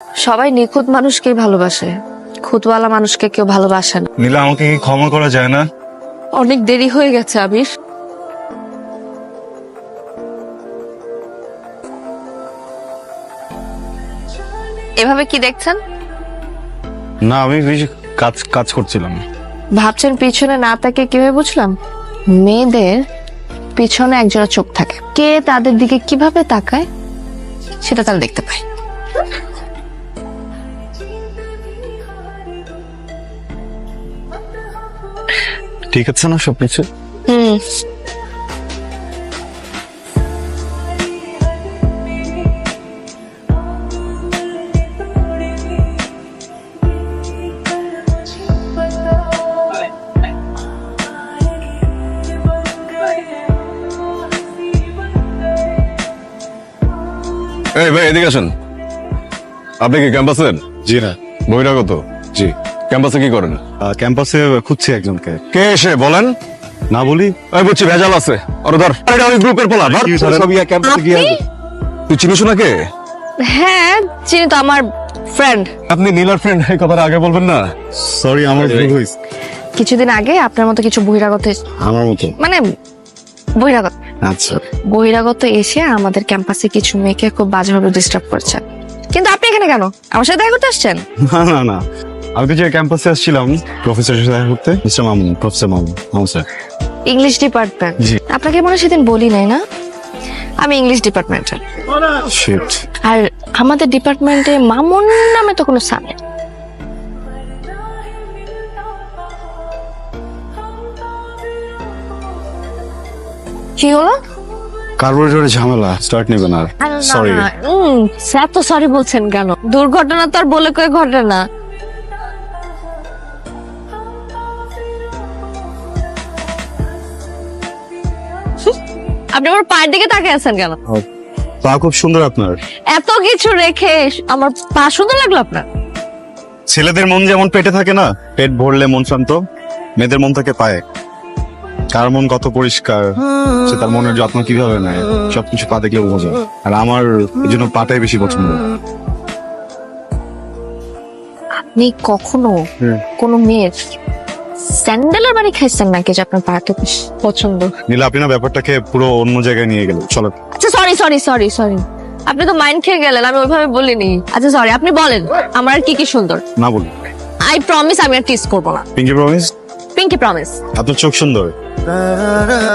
সবাই নিখুঁত মানুষকেই ভালোবাসে, খুঁতওয়ালা মানুষকে কেউ ভালোবাসে না। নীলা, আমাকে কি ক্ষমা করা যায় না? অনেক দেরি হয়ে গেছে আবির। এভাবে কি দেখছেন? না, আমি বেশি কাজ করছিলাম। ভাবছেন পিছনে না তাকে কিভাবে বুঝলাম? মেয়েদের পিছনে একজোড়া চোখ থাকে, কে তাদের দিকে কিভাবে তাকায় সেটা তারা দেখতে পায়। ঠিক আছে না সবকিছু? হুম। এই ভাই, এদিকে আসেন। আপনি কি ক্যাম্পাসের? জি না। বহিরাগত? জি। ক্যাম্পাসে কি করেন? ক্যাম্পাসে খুঁজছি একজনকে। কে এসে বলেন? না বলি? আমি বুঝছি ভেজাল আছে। আরে ধর, এটা ওই গ্রুপের পোলা। ধর, কি ধরেন? সব ক্যাম্পাসে গিয়ে আপনি? তুই চিনিস না কে? হ্যাঁ চিনি তো, আমার ফ্রেন্ড। আপনি নীলার ফ্রেন্ড, এই কথাটা আগে বলবেন না? সরি, আমার ভুল হয়েছে। কিছুদিন আগে আপনার মতো কিছু বহিরাগত আমার মতো? মানে বহিরাগত আচ্ছা। বহিরাগত এসে আমাদের ক্যাম্পাসে কিছু মেয়েকে খুব বাজেভাবে ডিস্টার্ব করছে। কিন্তু আপনি এখানে কেন? আমার সাথে দেখা করতে আসছেন? না না না, আমি তো যে ক্যাম্পাসে আসছিলাম প্রফেসরের সাথে দেখা করতে। Mister Mamun, professor Mamun. Mamun sir. English department? জি। আপনাকে মনে হয় সেদিন বলি নাই না, আমি ইংলিশ ডিপার্টমেন্টের। শিট। আর আমাদের ডিপার্টমেন্টে মামুন নামে তো কোনো স্যার নেই। কি হলো? কার্বোরেটরে ঝামেলা, স্টার্ট নেবেন আর। সরি। স্যার তো সরি বলছেন কেন? দুর্ঘটনা তো আর বলে কয়ে ঘটে না। আপনি আমার পায়ের দিকে তাকিয়ে আছেন কেন? পা খুব সুন্দর আপনার। এত কিছু রেখে আমার পা সুন্দর লাগলো আপনার? ছেলেদের মন যেমন পেটে থাকে না, পেট ভরলে মন শান্ত, মেয়েদের মন থাকে পায়ে। কার মন কত পরিষ্কার, সে তার মনের যত্ন কিভাবে নেয়, সবকিছু পা দেখলে বোঝা। আর আমার এই জন্য পাটাই বেশি পছন্দ। আপনি কখনো কোনো মেয়ের স্যান্ডেলের বাড়ি খাইছেন নাকি যে আপনার পাটা বেশি পছন্দ? নীলা, আপনি না ব্যাপারটাকে পুরো অন্য জায়গায় নিয়ে গেলেন। চলো। আচ্ছা সরি সরি সরি সরি, আপনি তো মাইন্ড খেয়ে গেলেন, আমি ওইভাবে বলিনি। আচ্ছা সরি, আপনি বলেন আমার আর কি কি সুন্দর। না বলি। আই প্রমিস আমি আর টিস করবো না। Pinky promise. Pinky promise. আপনার চোখ সুন্দর,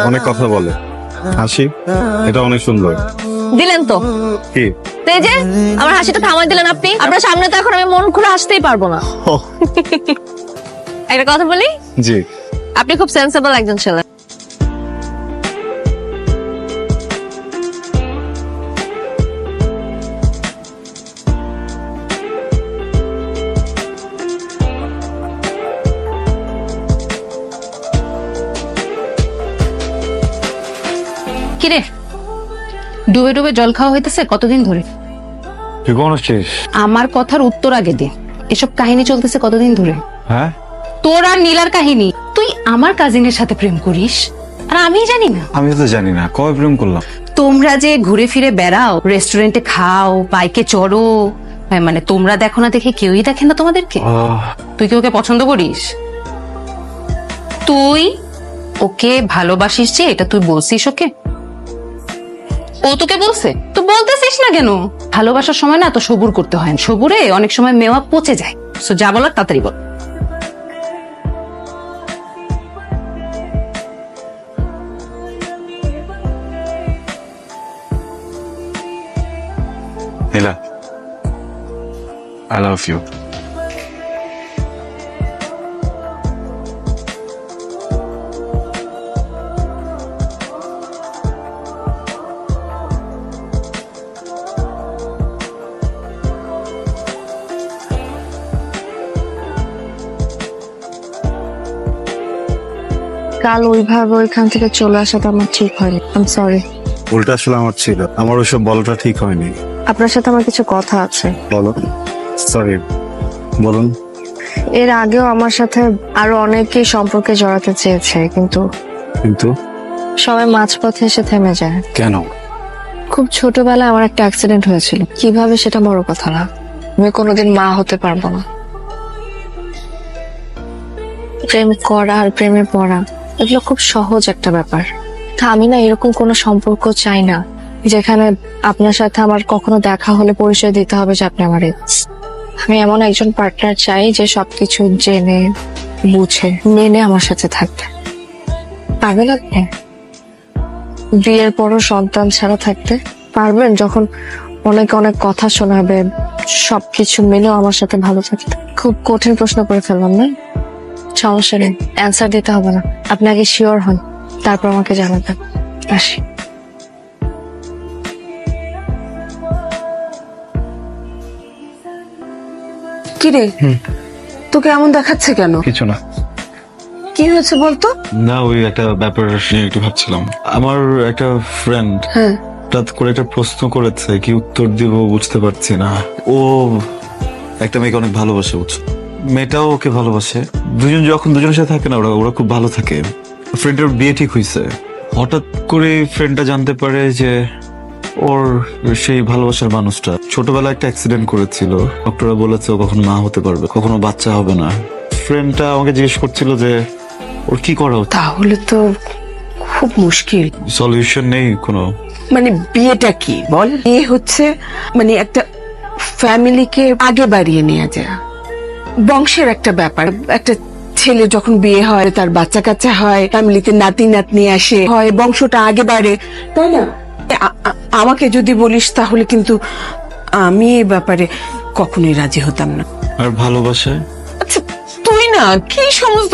অনেক কথা বলে, হাসি, এটা অনেক সুন্দর। দিলেন তো? কি? তো এই যে আমার হাসিটা থামাই দিলেন আপনি। আপনার সামনে তো এখন আমি মন খুলে হাসতেই পারবো না। ও, একটা কথা বলি, জি। আপনি খুব সেন্সেবল একজন ছেলে। কিরে, ডুবে ডুবে জল খাওয়া হইতেছে কতদিন ধরে? তুই কোন আসছিস? আমার কথার উত্তর আগে দে। এসব কাহিনী চলতেছে কতদিন ধরে? হ্যাঁ, তোর আর নীলার কাহিনী। তুই আমার কাজিনের সাথে প্রেম করিস আর আমি জানি না? আমি তো জানি না, কবে প্রেম করলাম? তোমরা যে ঘুরে ফিরে বেড়াও, রেস্টুরেন্টে খাও, বাইকে চড়ো, মানে তোমরা দেখো না দেখে কেউই দেখে না তোমাদেরকে। তুই কি ওকে পছন্দ করিস? তুই ওকে ভালোবাসিস যে এটা তুই বলছিস ওকে? ও তোকে বলছে? তো বলতেছিস না কেন? ভালোবাসার সময় না তো সবুর করতে হয়, সবুরে অনেক সময় মেওয়া পচে যায়। সো যা বলার তাড়াতাড়ি বল। নীলা, আই লাভ ইউ। কাল ওইভাবে ওইখান থেকে চলে আসাটা আমার ঠিক হয়নি। I sorry. উল্টা আসলে আমার ছিল, আমার ওইসব বলাটা ঠিক হয়নি। আপনার সাথে আমার কিছু কথা আছে। বলো। সরি, বলুন। এর আগেও আমার সাথে আরো অনেকেই সম্পর্কে জড়াতে চেয়েছে, কিন্তু কিন্তু সবাই মাঝপথে এসে থেমে যায়। কেন? খুব ছোটবেলায় আমার একটা অ্যাক্সিডেন্ট হয়েছিল, কিভাবে সেটা বড় কথা না। আমি কোনোদিন মা হতে পারবো না। প্রেম করা আর প্রেমে পড়া এগুলো খুব সহজ একটা ব্যাপার। তা আমি না এরকম কোনো সম্পর্ক চাই না যেখানে আপনার সাথে আমার কখনো দেখা হলে পরিচয় দিতে হবে যে আপনি আমার ex। আমি এমন একজন পার্টনার চাই যে সবকিছু জেনে বুঝে মেনে আমার সাথে থাকবে। পারবেন আপনি বিয়ের পরও সন্তান ছাড়া থাকতে পারবেন? যখন অনেক অনেক কথা শোনাবে, সবকিছু মেনেও আমার সাথে ভালো থাকতে? খুব কঠিন প্রশ্ন করে ফেললাম না? সমস্যা নেই, অ্যান্সার দিতে হবে না। আপনি আগে শিওর হন, তারপর আমাকে জানাবেন। আসি। কিরে, তোকে এমন দেখাচ্ছে কেন? কিছু না। কি হয়েছে বলতো? না, ওই একটা ব্যাপার নিয়ে একটু ভাবছিলাম। আমার একটা ফ্রেন্ড হ্যাঁ, হঠাৎ করে একটা প্রশ্ন করেছে, কি উত্তর দিব বুঝতে পারছি না। ও একটা মেয়েকে অনেক ভালোবাসে, বুঝছো? মেয়েটাও ওকে ভালোবাসে। দুজন যখন দুজনের সাথে থাকে না, ওরা ওরা খুব ভালো থাকে। ফ্রেন্ডের বিয়ে ঠিক হয়েছে। হঠাৎ করে ফ্রেন্ডটা জানতে পারে যে ওর সেই ভালোবাসার মানুষটা ছোটবেলায় একটা অ্যাক্সিডেন্ট করেছিল। ডক্টররা বলেছে ও কখনো মা হতে পারবে, কখনো বাচ্চা হবে না। ফ্রেন্ডটা আমাকে জিজ্ঞেস করছিল যে ওর কি করা উচিত। তাহলে তো খুব মুশকিল। সলিউশন নেই কোনো? মানে বিয়েটা কি বল? বিয়ে হচ্ছে মানে একটা ফ্যামিলিকে আগে বাড়িয়ে নিয়ে যায়, বংশের একটা ব্যাপার। একটা ছেলে যখন বিয়ে হয়, তার বাচ্চা কাচ্চা হয়, ফ্যামিলিতে নাতি নাতনি আসে, হয় বংশটা আগে বাড়ে, তাই না? আমাকে যদি বলিস তাহলে কিন্তু আমি এই ব্যাপারে কখনোই রাজি হতাম না। আর ভালোবাসায়? আচ্ছা, তুই না কি সমস্ত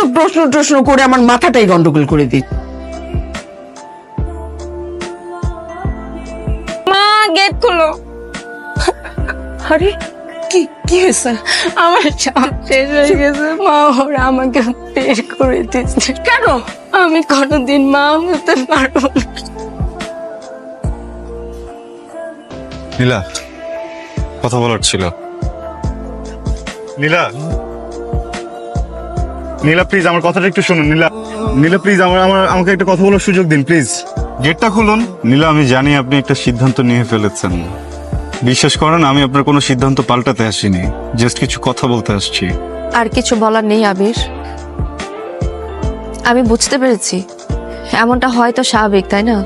প্রশ্ন করে আমার মাথাটাই গন্ডগোল করে দিস। মা, গেট খুলো। আরে কি কি হয়েছে? আমার সব শেষ হয়ে গেছে মা, ওরা আমাকে বের করে দিচ্ছে। কেন? আমি কোনোদিন মা হতে পারবো না। নীলা, কথা বলার ছিল। নীলা, নীলা প্লিজ আমার কথাটা একটু শুনুন। নীলা, নীলা প্লিজ আমাকে একটা কথা বলার সুযোগ দিন প্লিজ। গেটটা খুলুন। নীলা, আমি জানি আপনি একটা সিদ্ধান্ত নিয়ে ফেলেছেন। বিশ্বাস করেন, আমি আপনার কোনো সিদ্ধান্ত পাল্টাতে আসিনি, জাস্ট কিছু কথা বলতে আসছি। আর কিছু বলার নেই আবির। আমি বুঝতে পেরেছি এমনটা হয়তো স্বাভাবিক, তাই না?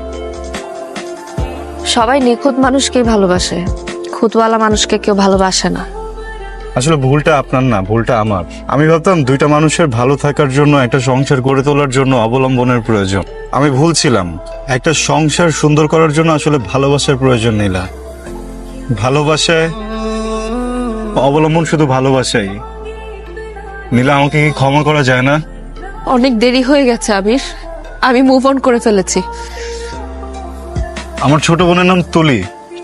সবাই নিখুঁত মানুষকেই ভালোবাসে, খুঁতওয়ালা মানুষকে কেউ ভালোবাসে না। আসলে ভুলটা আপনার না, ভুলটা আমার। আমি ভাবতাম দুইটা মানুষের ভালো থাকার জন্য, একটা সংসার গড়ে তোলার জন্য অবলম্বনের প্রয়োজন। আমি ভুল ছিলাম। একটা সংসার সুন্দর করার জন্য আসলে ভালোবাসার প্রয়োজন নীলা। ভালোবাসায় অবলম্বন শুধু ভালোবাসাই। নীলা, আমাকে কি ক্ষমা করা যায় না? অনেক দেরি হয়ে গেছে আবির, আমি মুভ অন করে ফেলেছি। আমার ছোট বোনের নাম তুলি।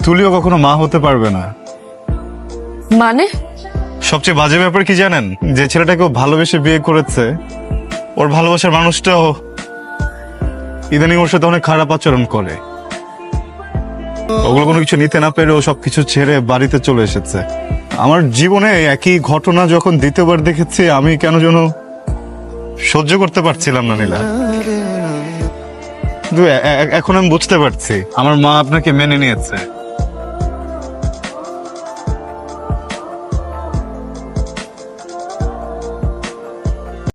তুলিও কখনো মা হতে পারবে না। মানে? সবচেয়ে বাজে ব্যাপার কি জানেন? যে ছেলেটাকে ও ভালোবেসে বিয়ে করেছে, ওর ভালোবাসার মানুষটাও ইদানিং ওর সাথে অনেক খারাপ আচরণ করে। ওগুলো কোনো কিছু নিতে না পেরে ও সবকিছু ছেড়ে বাড়িতে চলে এসেছে। আমার জীবনে একই ঘটনা যখন দ্বিতীয়বার দেখেছি, আমি কেন যেন সহ্য করতে পারছিলাম না নীলা। কিন্তু এখন আমি বুঝতে পারছি আমার মা আপনাকে মেনে নিয়েছে।